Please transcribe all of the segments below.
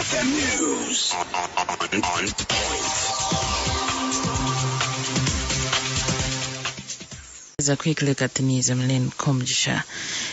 FM News on A quick look at the news. I'm Lynn Komjisha.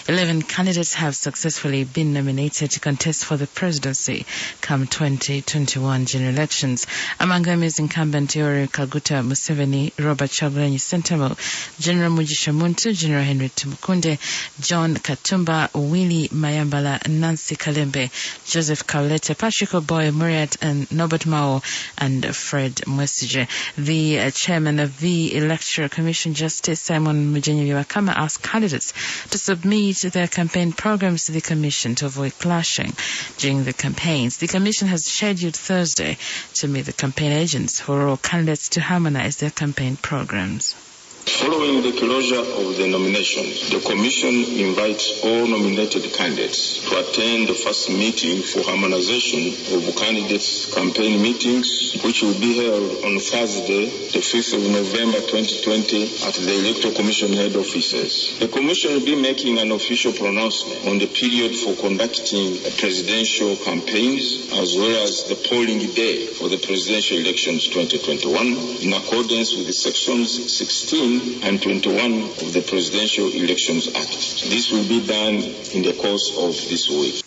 11 candidates have successfully been nominated to contest for the presidency come 2021 general elections. Among them is incumbent Yoweri Kaguta Museveni, Robert Kyagulanyi Ssentamu, General Mugisha Muntu, General Henry Tumukunde, John Katumba, Willie Mayambala, Nancy Kalembe, Joseph Kaulete, Patrick Oboy, Muriat and Norbert Mao, and Fred Mwesige. The chairman of the Electoral Commission, Justice Simon Mujenyi-Wakama, asked candidates to submit their campaign programs to the Commission to avoid clashing during the campaigns. The Commission has scheduled Thursday to meet the campaign agents for all candidates to harmonize their campaign programs. Following the closure of the nominations, the Commission invites all nominated candidates to attend the first meeting for harmonization of candidates' campaign meetings, which will be held on Thursday, the 5th of November 2020 at the Electoral Commission head offices. The Commission will be making an official pronouncement on the period for conducting presidential campaigns as well as the polling day for the presidential elections 2021 in accordance with the sections 16 and 21 of the Presidential Elections Act. This will be done in the course of this week.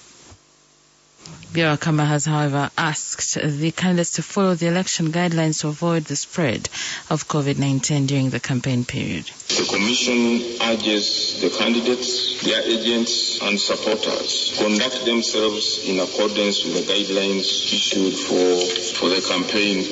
Wakama has, however, asked the candidates to follow the election guidelines to avoid the spread of COVID-19 during the campaign period. The Commission urges the candidates, their agents and supporters conduct themselves in accordance with the guidelines issued for the campaign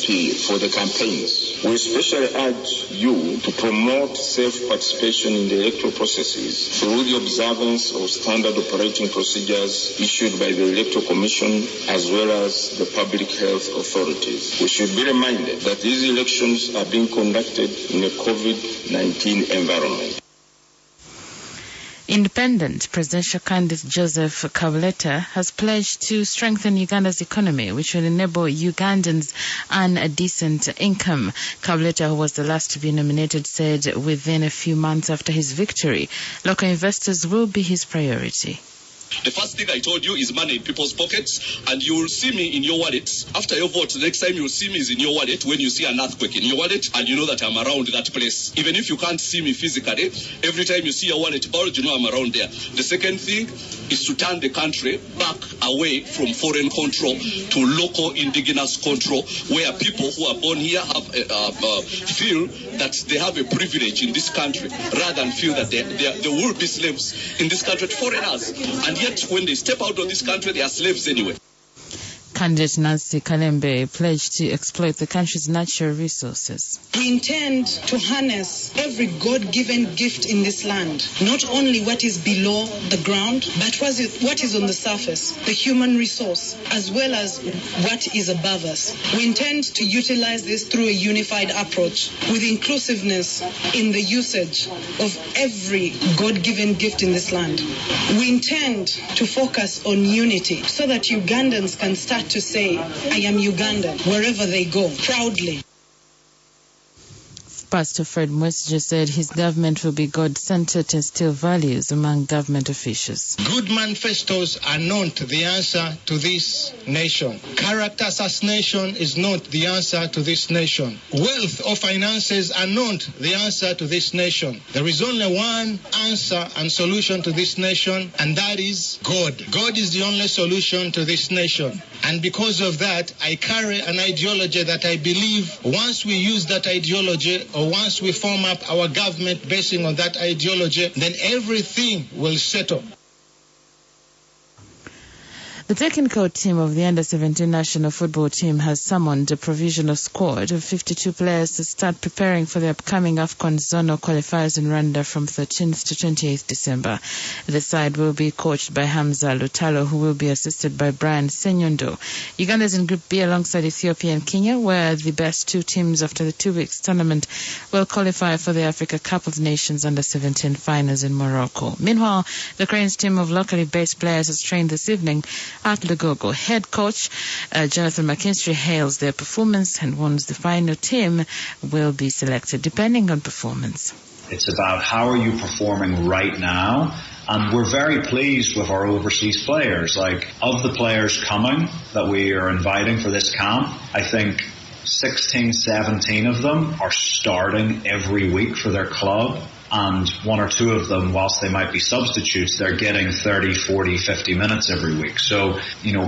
period, for the campaigns. We especially urge you to promote safe participation in the electoral processes through the observance of standard operating procedures issued by the Electoral Commission as well as the public health authorities. We should be reminded that these elections are being conducted in a COVID-19 environment. Independent presidential candidate Joseph Kaulete has pledged to strengthen Uganda's economy, which will enable Ugandans earn a decent income. Kaulete, who was the last to be nominated, said within a few months after his victory, local investors will be his priority. The first thing I told you is money in people's pockets, and you will see me in your wallet. After your vote, the next time you'll see me is in your wallet when you see an earthquake in your wallet, and you know that I'm around that place. Even if you can't see me physically, every time you see your wallet borrowed, you know I'm around there. The second thing is to turn the country back away from foreign control to local indigenous control, where people who are born here have feel that they have a privilege in this country, rather than feel that they will be slaves in this country to foreigners. And yet, when they step out of this country, they are slaves anyway. Candidate Nancy Kalembe pledged to exploit the country's natural resources. We intend to harness every God-given gift in this land, not only what is below the ground, but what is on the surface, the human resource, as well as what is above us. We intend to utilize this through a unified approach with inclusiveness in the usage of every God-given gift in this land. We intend to focus on unity so that Ugandans can start to say, I am Ugandan, wherever they go, proudly. Pastor Fred Mwesige said his government will be God-centered and instill values among government officials. Good manifestos are not the answer to this nation. Character assassination is not the answer to this nation. Wealth or finances are not the answer to this nation. There is only one answer and solution to this nation, and that is God. God is the only solution to this nation. And because of that, I carry an ideology that I believe once we use that ideology, or once we form up our government basing on that ideology, then everything will settle. The technical team of the Under-17 national football team has summoned a provisional squad of 52 players to start preparing for the upcoming AFCON zonal qualifiers in Rwanda from 13th to 28th December. The side will be coached by Hamza Lutalo, who will be assisted by Brian Senyondo. Uganda is in Group B alongside Ethiopia and Kenya, where the best two teams after the 2 weeks tournament will qualify for the Africa Cup of Nations Under-17 finals in Morocco. Meanwhile, the Cranes team of locally based players has trained this evening at Lugogo. Head coach Jonathan McKinstry hails their performance and warns the final team will be selected depending on performance. It's about how are you performing right now And we're very pleased with our overseas players. Like, of the players coming that we are inviting for this camp, I think 16, 17 of them are starting every week for their club. And one or two of them, whilst they might be substitutes, they're getting 30, 40, 50 minutes every week. So,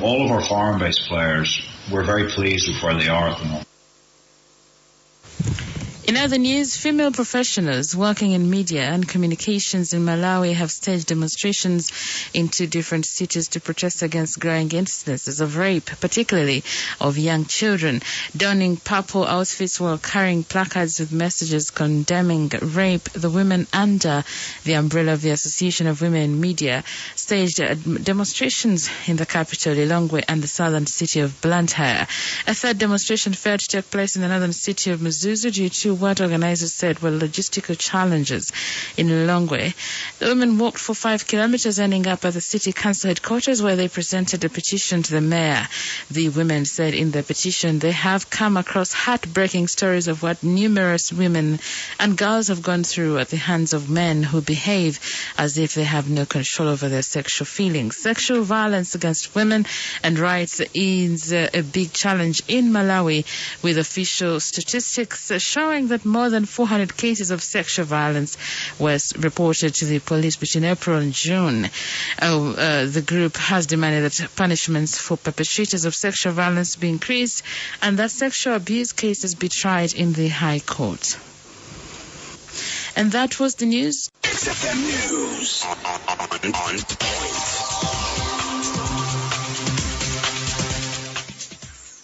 all of our foreign-based players, we're very pleased with where they are at the moment. In other news, female professionals working in media and communications in Malawi have staged demonstrations in 2 different cities to protest against growing incidences of rape, particularly of young children. Donning purple outfits while carrying placards with messages condemning rape, the women under the umbrella of the Association of Women in Media staged demonstrations in the capital, Lilongwe, and the southern city of Blantyre. A third demonstration failed to take place in the northern city of Mzuzu due to what organizers said were logistical challenges in Lilongwe. The women walked for 5 kilometers, ending up at the city council headquarters where they presented a petition to the mayor. The women said in their petition they have come across heartbreaking stories of what numerous women and girls have gone through at the hands of men who behave as if they have no control over their sexual feelings. Sexual violence against women and rights is a big challenge in Malawi, with official statistics showing that more than 400 cases of sexual violence was reported to the police between April and June. The group has demanded that punishments for perpetrators of sexual violence be increased and that sexual abuse cases be tried in the High Court. And that was the news. XFM News on point.